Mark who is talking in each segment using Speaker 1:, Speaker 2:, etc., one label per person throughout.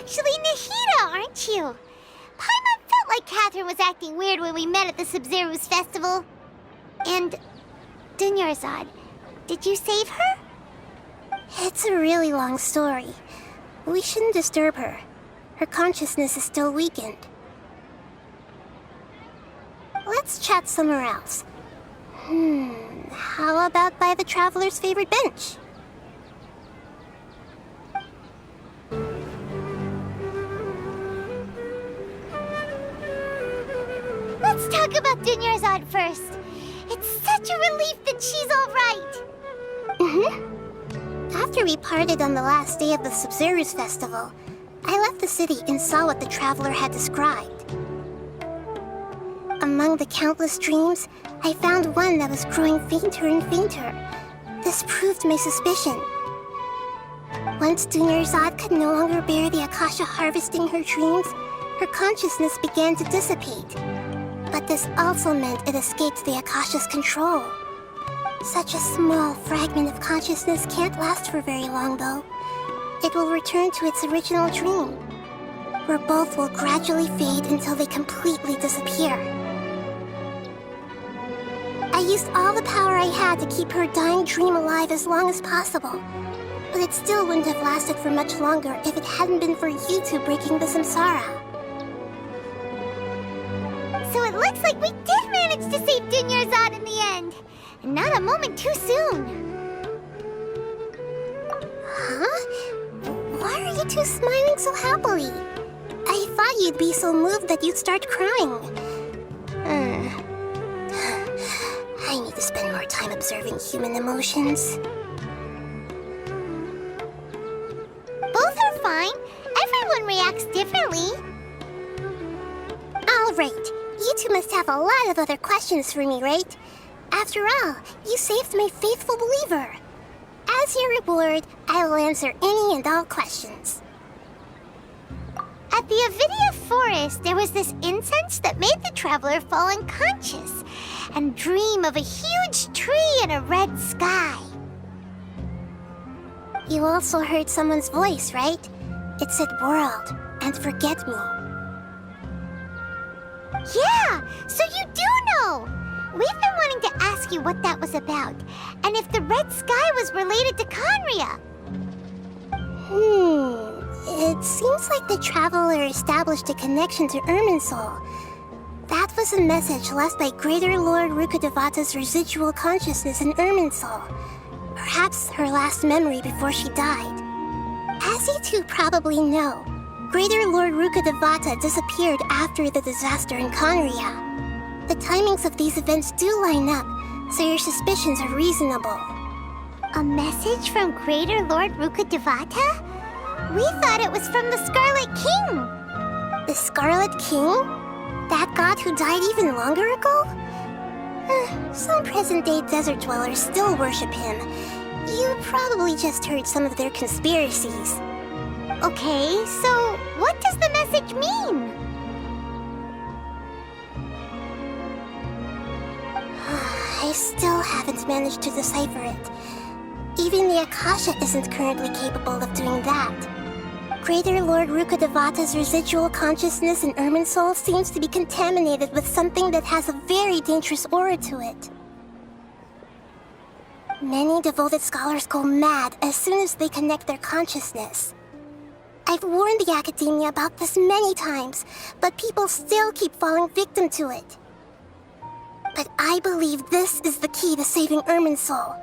Speaker 1: actually Nahida, aren't you? Paimon felt like Catherine was acting weird when we met at the Sub-Zero's festival. And Dunyarzad, did you save her?
Speaker 2: It's a really long story. We shouldn't disturb her. Her consciousness is still weakened. Let's chat somewhere else. How about by the Traveler's favorite bench?
Speaker 1: Let's talk about Dunyarzad first. It's such a relief that she's all right.
Speaker 2: After we parted on the last day of the Sub-Zero's festival, I left the city and saw what the Traveler had described. Among the countless dreams, I found one that was growing fainter and fainter. This proved my suspicion. Once Dunyarzad could no longer bear the Akasha harvesting her dreams, her consciousness began to dissipate. But this also meant it escaped the Akasha's control. Such a small fragment of consciousness can't last for very long, though. It will return to its original dream, where both will gradually fade until they completely disappear. I used all the power I had to keep her dying dream alive as long as possible, but it still wouldn't have lasted for much longer if it hadn't been for you two breaking the samsara.
Speaker 1: So it looks like we did manage to save Dunyarzad in the end. And not a moment too soon.
Speaker 2: Huh? Why are you two smiling so happily? I thought you'd be so moved that you'd start crying. I need to spend more time observing human emotions.
Speaker 1: Both are fine. Everyone reacts differently.
Speaker 2: All right. You two must have a lot of other questions for me, right? After all, you saved my faithful believer. As your reward, I will answer any and all questions.
Speaker 1: At the Avidia forest, there was this incense that made the Traveler fall unconscious and dream of a huge tree and a red sky.
Speaker 2: You also heard someone's voice, right? It said world and forget me.
Speaker 1: Yeah, so you do know! We've been wanting to ask you what that was about, and if the red sky was related to Khaenri'ah.
Speaker 2: It seems like the Traveler established a connection to Irminsul. That was a message left by Greater Lord Rukkhadevata's residual consciousness in Irminsul. Perhaps her last memory before she died. As you two probably know, Greater Lord Rukkhadevata disappeared after the disaster in Khaenri'ah. The timings of these events do line up, so your suspicions are reasonable.
Speaker 1: A message from Greater Lord Rukkhadevata? We thought it was from the Scarlet King.
Speaker 2: The Scarlet King? That god who died even longer ago? Some present-day desert dwellers still worship him. You probably just heard some of their conspiracies.
Speaker 1: Okay, so what does the message mean?
Speaker 2: I still haven't managed to decipher it. Even the Akasha isn't currently capable of doing that. Greater Lord Rukkhadevata's residual consciousness in Irminsul seems to be contaminated with something that has a very dangerous aura to it. Many devoted scholars go mad as soon as they connect their consciousness. I've warned the academia about this many times, but people still keep falling victim to it. But I believe this is the key to saving Irminsul.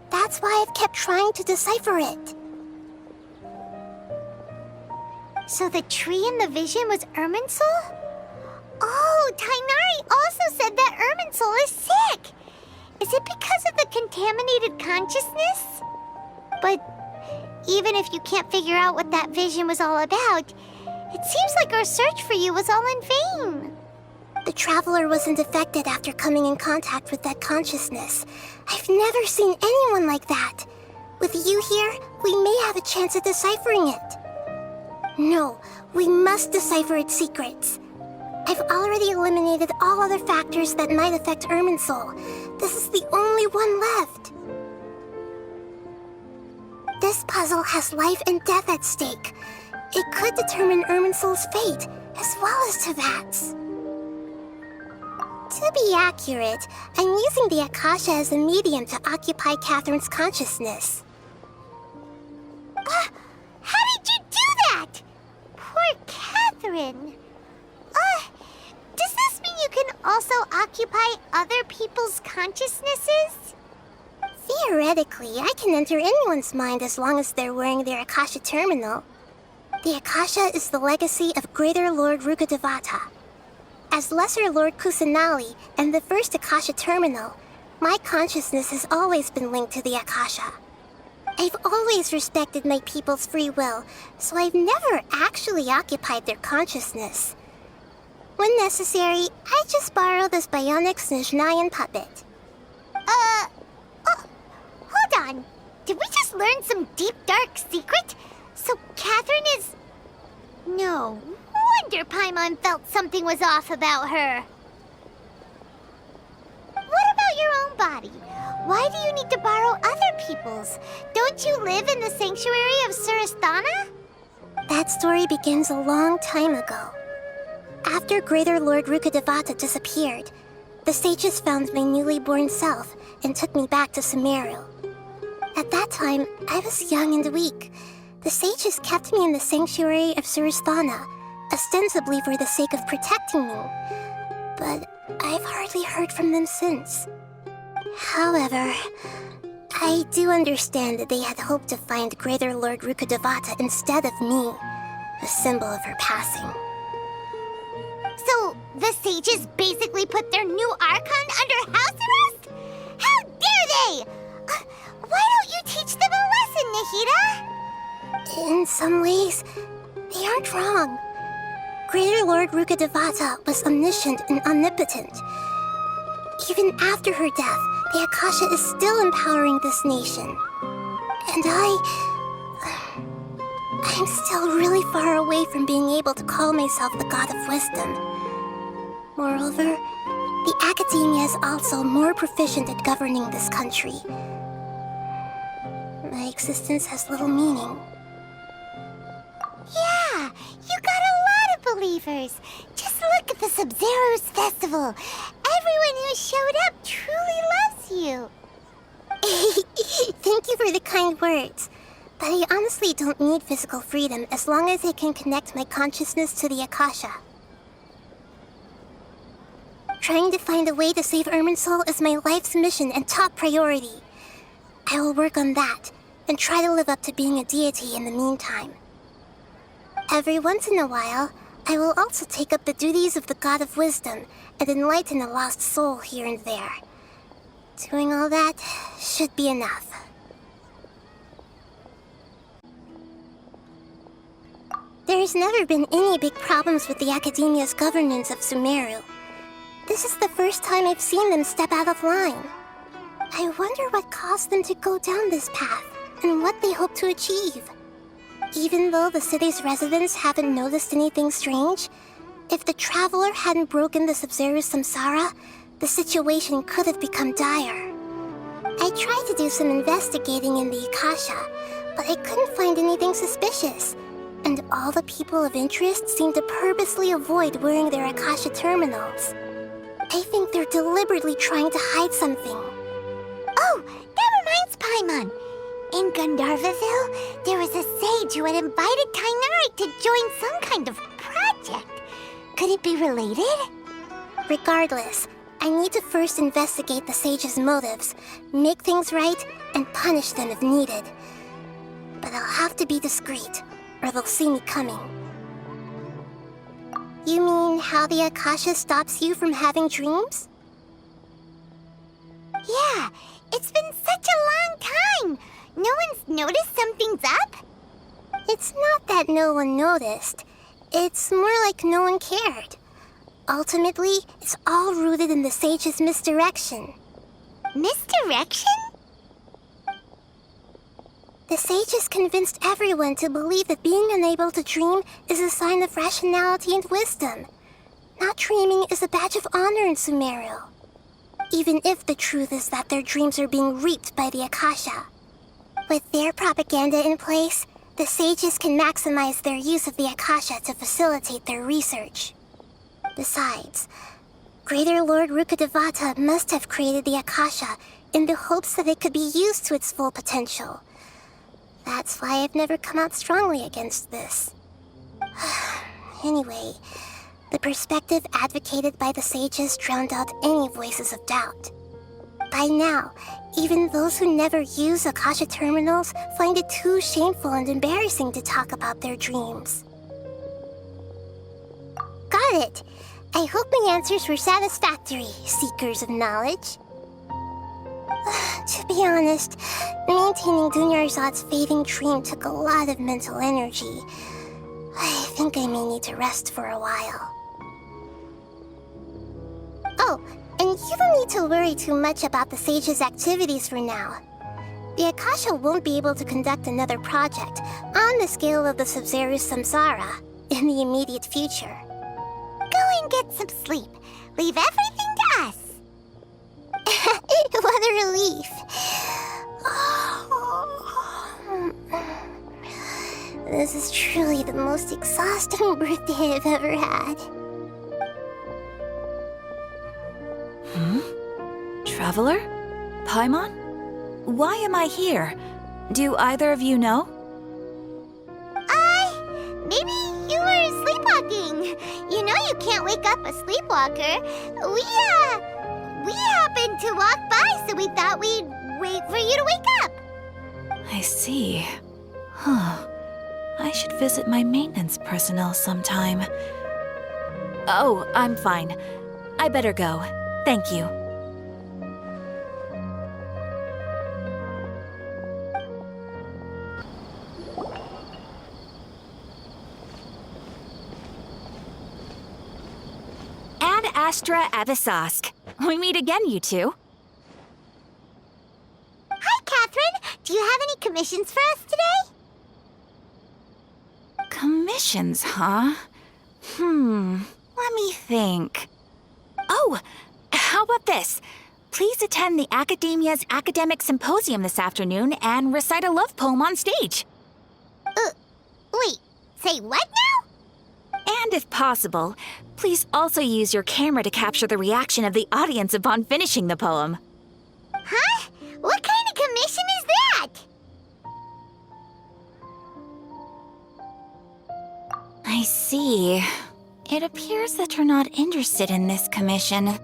Speaker 2: That's why I've kept trying to decipher it.
Speaker 1: So the tree in the vision was Irminsul? Oh, Tighnari also said that Irminsul is sick. Is it because of the contaminated consciousness? But even if you can't figure out what that vision was all about, it seems like our search for you was all in vain.
Speaker 2: The Traveler wasn't affected after coming in contact with that consciousness. I've never seen anyone like that. With you here, we may have a chance at deciphering it. No, we must decipher its secrets. I've already eliminated all other factors that might affect Irminsul. This is the only one left. This puzzle has life and death at stake. It could determine Irminsul's fate, as well as Tevat's. To be accurate, I'm using the Akasha as a medium to occupy Catherine's consciousness.
Speaker 1: How did you do that? Poor Catherine. Does this mean you can also occupy other people's consciousnesses?
Speaker 2: Theoretically, I can enter anyone's mind as long as they're wearing their Akasha terminal. The Akasha is the legacy of Greater Lord Rukkhadevata. As Lesser Lord Kusanali and the first Akasha terminal, my consciousness has always been linked to the Akasha. I've always respected my people's free will, so I've never actually occupied their consciousness. When necessary, I just borrow this bionic Snezhnayan puppet.
Speaker 1: Hold on. Did we just learn some deep, dark secret? So Catherine is... No wonder Paimon felt something was off about her. What about your own body? Why do you need to borrow other people's? Don't you live in the sanctuary of Surasthana?
Speaker 2: That story begins a long time ago. After Greater Lord Rukkhadevata disappeared, the sages found my newly born self and took me back to Sumeru. At that time, I was young and weak. The sages kept me in the sanctuary of Surasthana, ostensibly for the sake of protecting me. But I've hardly heard from them since. However, I do understand that they had hoped to find Greater Lord Rukkhadevata instead of me, a symbol of her passing.
Speaker 1: So, the sages basically put their new Archon under house arrest? How dare they! Why don't you teach them a lesson, Nahida?
Speaker 2: In some ways, they aren't wrong. Greater Lord Rukkhadevata was omniscient and omnipotent. Even after her death, the Akasha is still empowering this nation. And I'm still really far away from being able to call myself the God of Wisdom. Moreover, the Academia is also more proficient at governing this country. My existence has little meaning.
Speaker 1: Yeah, you got a lot of believers. Just look at the Sub-Zero's festival. Everyone who showed up truly loves you.
Speaker 2: Thank you for the kind words. But I honestly don't need physical freedom as long as I can connect my consciousness to the Akasha. Trying to find a way to save Irminsul is my life's mission and top priority. I will work on that, and try to live up to being a deity in the meantime. Every once in a while, I will also take up the duties of the God of Wisdom and enlighten a lost soul here and there. Doing all that should be enough. There's never been any big problems with the Academia's governance of Sumeru. This is the first time I've seen them step out of line. I wonder what caused them to go down this path, and what they hope to achieve. Even though the city's residents haven't noticed anything strange, if the Traveler hadn't broken the Sub-Zero's samsara, the situation could have become dire. I tried to do some investigating in the Akasha, but I couldn't find anything suspicious, and all the people of interest seem to purposely avoid wearing their Akasha terminals. I think they're deliberately trying to hide something.
Speaker 1: Oh, that reminds Paimon. In Gandharvaville, there was a sage who had invited Tainari to join some kind of project. Could it be related?
Speaker 2: Regardless, I need to first investigate the sage's motives, make things right, and punish them if needed. But I'll have to be discreet, or they'll see me coming. You mean how the Akasha stops you from having dreams?
Speaker 1: Yeah, it's been such a long time. No one's noticed something's up?
Speaker 2: It's not that no one noticed. It's more like no one cared. Ultimately, it's all rooted in the sage's misdirection.
Speaker 1: Misdirection?
Speaker 2: The sages convinced everyone to believe that being unable to dream is a sign of rationality and wisdom. Not dreaming is a badge of honor in Sumeru. Even if the truth is that their dreams are being reaped by the Akasha. With their propaganda in place, The sages can maximize their use of the Akasha to facilitate their research. Besides, Greater Lord Rukkhadevata must have created the Akasha in the hopes that it could be used to its full potential. That's why I've never come out strongly against this. Anyway, the perspective advocated by the sages drowned out any voices of doubt. By now, even those who never use Akasha terminals find it too shameful and embarrassing to talk about their dreams. Got it! I hope my answers were satisfactory, seekers of knowledge. To be honest, maintaining Dunyarzad's fading dream took a lot of mental energy. I think I may need to rest for a while. Oh, and you don't need to worry too much about the sage's activities for now. The Akasha won't be able to conduct another project on the scale of the Sub-Zero's Samsara in the immediate future.
Speaker 1: Go and get some sleep. Leave everything to us.
Speaker 2: What a relief. This is truly the most exhausting birthday I've ever had.
Speaker 3: Traveler? Paimon? Why am I here? Do either of you know?
Speaker 1: Maybe you were sleepwalking. You know you can't wake up a sleepwalker. We happened to walk by, so we thought we'd wait for you to wake up.
Speaker 3: I see. Huh. I should visit my maintenance personnel sometime. Oh, I'm fine. I better go. Thank you. Ad Astra Abyssosque. We meet again, you two.
Speaker 1: Hi, Catherine. Do you have any commissions for us today?
Speaker 3: Commissions, huh? Let me think. Oh, how about this? Please attend the Academia's Academic Symposium this afternoon and recite a love poem on stage.
Speaker 1: Wait, say what now?
Speaker 3: And if possible, please also use your camera to capture the reaction of the audience upon finishing the poem.
Speaker 1: Huh? What kind of commission is that?
Speaker 3: I see. It appears that you're not interested in this commission.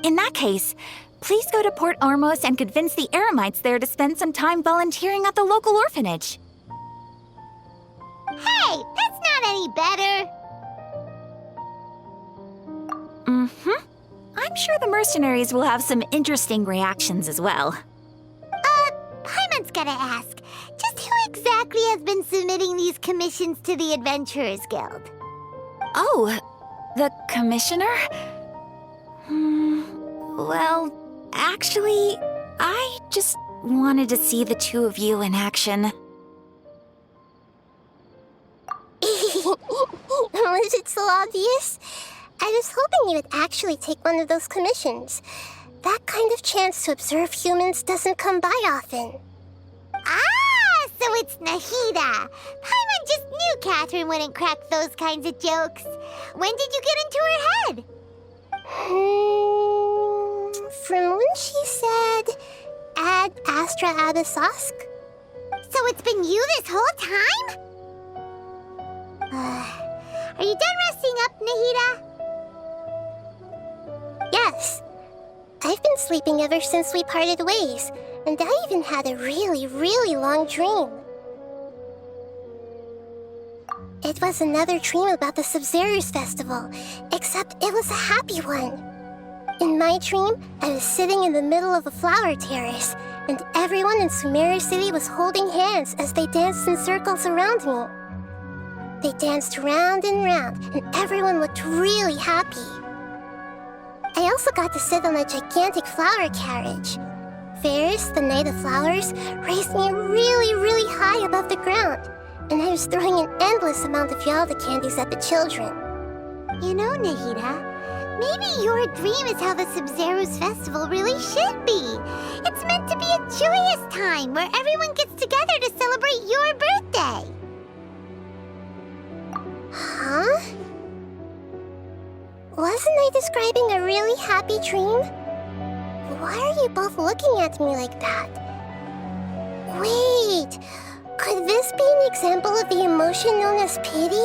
Speaker 3: In that case, please go to Port Ormos and convince the Eremites there to spend some time volunteering at the local orphanage.
Speaker 1: Hey, that's not any better.
Speaker 3: I'm sure the mercenaries will have some interesting reactions as well.
Speaker 1: Paimon's gotta ask. Just who exactly has been submitting these commissions to the Adventurers Guild?
Speaker 3: Oh, the commissioner? Well, actually, I just wanted to see the two of you in action.
Speaker 2: Was it so obvious? I was hoping you would actually take one of those commissions. That kind of chance to observe humans doesn't come by often.
Speaker 1: Ah, so it's Nahida. Paimon just knew Catherine wouldn't crack those kinds of jokes. When did you get into her head?
Speaker 2: From when she said, Ad Astra Abyssosque?
Speaker 1: So it's been you this whole time? Are you done resting up, Nahida?
Speaker 2: Yes. I've been sleeping ever since we parted ways, and I even had a really, really long dream. It was another dream about the Sub-Zero's festival, except it was a happy one. In my dream, I was sitting in the middle of a flower terrace, and everyone in Sumeru City was holding hands as they danced in circles around me. They danced round and round, and everyone looked really happy. I also got to sit on a gigantic flower carriage. Ferris, the Knight of Flowers, raised me really, really high above the ground, and I was throwing an endless amount of Yalda candies at the children.
Speaker 1: You know, Nahida, Maybe your dream is how the Sub-Zero's festival really should be. It's meant to be a joyous time where everyone gets together to celebrate your birthday.
Speaker 2: Huh? Wasn't I describing a really happy dream? Why are you both looking at me like that? Wait, could this be an example of the emotion known as pity?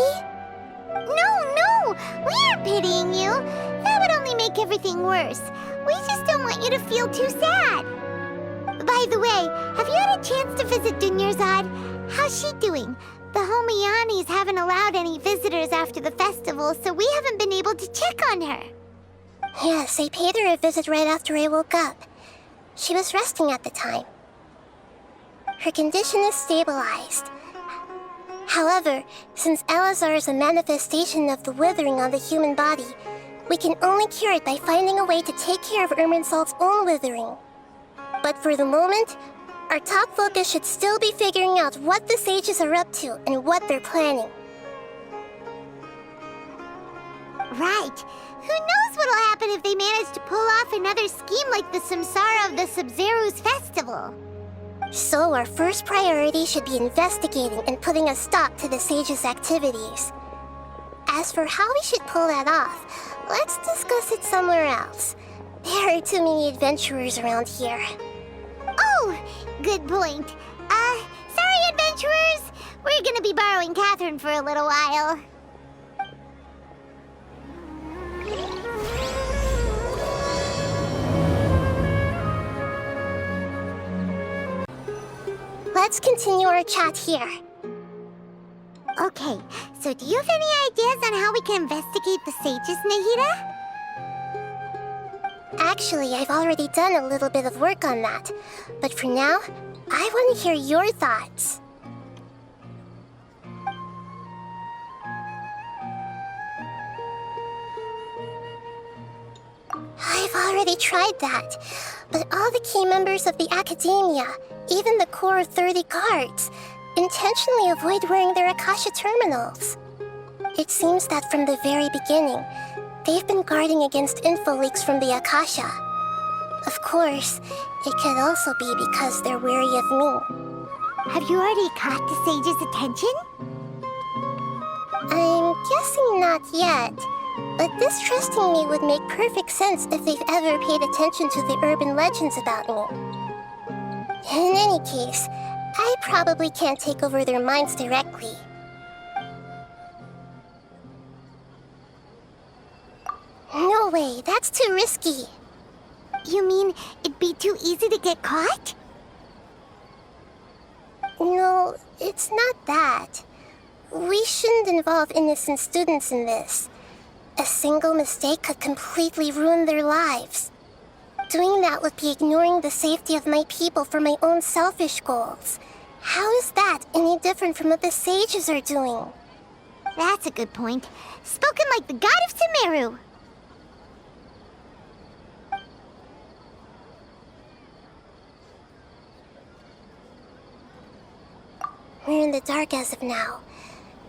Speaker 1: No, we aren't pitying you. That would only make everything worse. We just don't want you to feel too sad. By the way, have you had a chance to visit Dunyarzad? How's she doing? The Homianis haven't allowed any visitors after the festival, so we haven't been able to check on her.
Speaker 2: Yes, I paid her a visit right after I woke up. She was resting at the time. Her condition is stabilized. However, since Elazar is a manifestation of the withering on the human body, we can only cure it by finding a way to take care of Irminsul's own withering. But for the moment, our top focus should still be figuring out what the sages are up to and what they're planning.
Speaker 1: Right. Who knows what'll happen if they manage to pull off another scheme like the Samsara of the Sub-Zero's festival?
Speaker 2: So our first priority should be investigating and putting a stop to the sages' activities. As for how we should pull that off, let's discuss it somewhere else. There are too many adventurers around here.
Speaker 1: Oh, good point. Sorry, adventurers. We're gonna be borrowing Catherine for a little while.
Speaker 2: Let's continue our chat here.
Speaker 1: Okay, so do you have any ideas on how we can investigate the sages, Nahida?
Speaker 2: Actually, I've already done a little bit of work on that. But for now, I want to hear your thoughts. I've already tried that, but all the key members of the Academia, even the core of 30 guards, intentionally avoid wearing their Akasha terminals. It seems that from the very beginning, they've been guarding against info leaks from the Akasha. Of course, it could also be because they're wary of me.
Speaker 1: Have you already caught the sage's attention?
Speaker 2: I'm guessing not yet, but distrusting me would make perfect sense if they've ever paid attention to the urban legends about me. In any case, I probably can't take over their minds directly. No way, that's too risky.
Speaker 1: You mean it'd be too easy to get caught?
Speaker 2: No, it's not that. We shouldn't involve innocent students in this. A single mistake could completely ruin their lives. Doing that would be ignoring the safety of my people for my own selfish goals. How is that any different from what the sages are doing?
Speaker 1: That's a good point. Spoken like the god of Sumeru.
Speaker 2: We're in the dark as of now.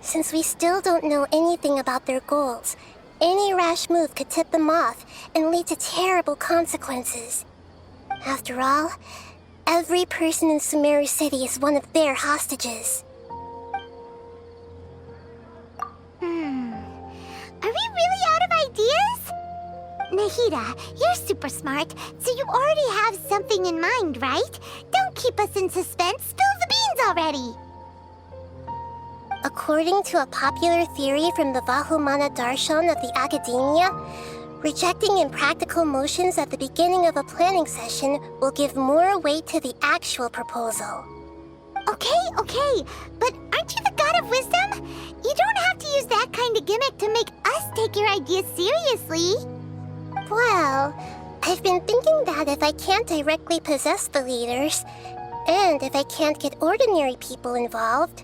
Speaker 2: Since we still don't know anything about their goals, any rash move could tip them off and lead to terrible consequences. After all, every person in Sumeru City is one of their hostages.
Speaker 1: Are we really out of ideas? Nahida, you're super smart, so you already have something in mind, right? Don't keep us in suspense. Spill the beans already.
Speaker 2: According to a popular theory from the Vahumana Darshan of the Academia, rejecting impractical motions at the beginning of a planning session will give more weight to the actual proposal.
Speaker 1: Okay, but aren't you the god of wisdom? You don't have to use that kind of gimmick to make us take your ideas seriously.
Speaker 2: Well, I've been thinking that if I can't directly possess the leaders, and if I can't get ordinary people involved,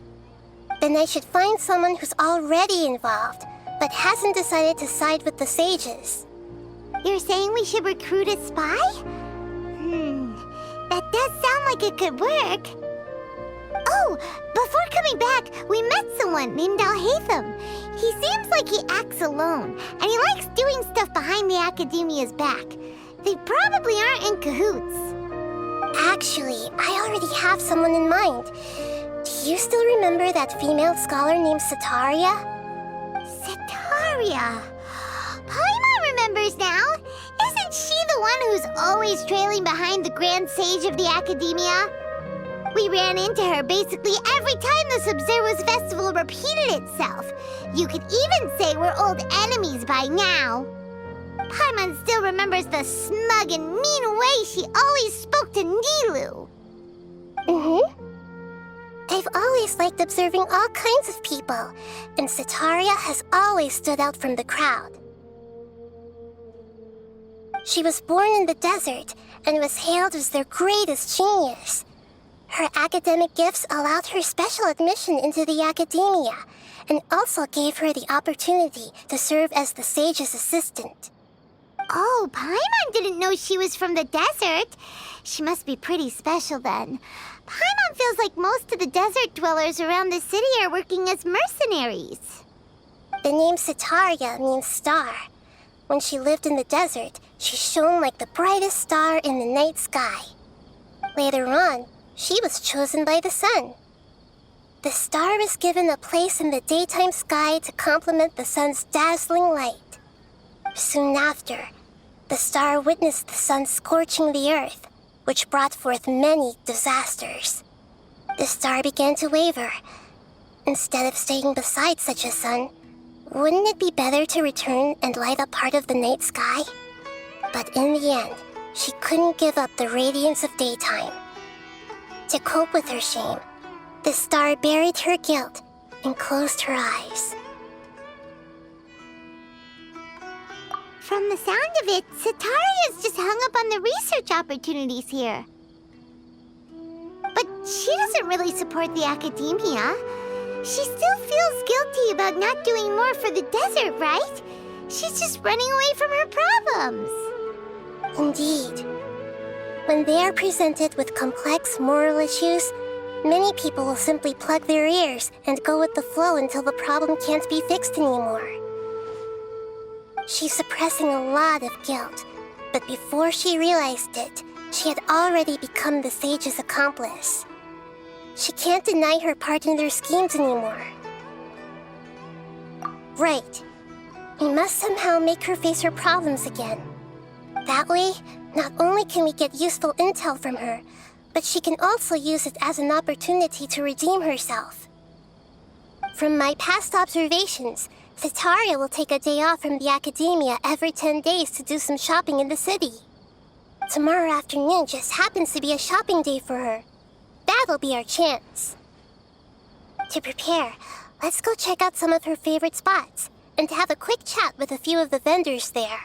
Speaker 2: then I should find someone who's already involved, but hasn't decided to side with the sages.
Speaker 1: You're saying we should recruit a spy? That does sound like it could work. Oh, before coming back, we met someone named Alhaitham. He seems like he acts alone, and he likes doing stuff behind the Academia's back. They probably aren't in cahoots.
Speaker 2: Actually, I already have someone in mind. Do you still remember that female scholar named Setaria?
Speaker 1: Setaria. Paimon remembers now. Isn't she the one who's always trailing behind the Grand Sage of the Academia? We ran into her basically every time the Sub-Zero's festival repeated itself. You could even say we're old enemies by now. Paimon still remembers the smug and mean way she always spoke to Nilou.
Speaker 2: I've always liked observing all kinds of people, and Setaria has always stood out from the crowd. She was born in the desert and was hailed as their greatest genius. Her academic gifts allowed her special admission into the Academia, and also gave her the opportunity to serve as the sage's assistant.
Speaker 1: Oh, Paimon didn't know she was from the desert. She must be pretty special then. Paimon feels like most of the desert dwellers around the city are working as mercenaries.
Speaker 2: The name Setaria means star. When she lived in the desert, she shone like the brightest star in the night sky. Later on, she was chosen by the sun. The star was given a place in the daytime sky to complement the sun's dazzling light. Soon after, the star witnessed the sun scorching the earth, which brought forth many disasters. The star began to waver. Instead of staying beside such a sun, wouldn't it be better to return and light up part of the night sky? But in the end, she couldn't give up the radiance of daytime. To cope with her shame, the star buried her guilt and closed her eyes.
Speaker 1: From the sound of it, Setaria's just hung up on the research opportunities here. But she doesn't really support the Academia. She still feels guilty about not doing more for the desert, right? She's just running away from her problems.
Speaker 2: Indeed. When they are presented with complex moral issues, many people will simply plug their ears and go with the flow until the problem can't be fixed anymore. She's suppressing a lot of guilt, but before she realized it, she had already become the sage's accomplice. She can't deny her part in their schemes anymore. Right. We must somehow make her face her problems again. That way, not only can we get useful intel from her, but she can also use it as an opportunity to redeem herself. From my past observations, Setaria will take a day off from the Academia every 10 days to do some shopping in the city. Tomorrow afternoon just happens to be a shopping day for her. That'll be our chance. To prepare, let's go check out some of her favorite spots and have a quick chat with a few of the vendors there.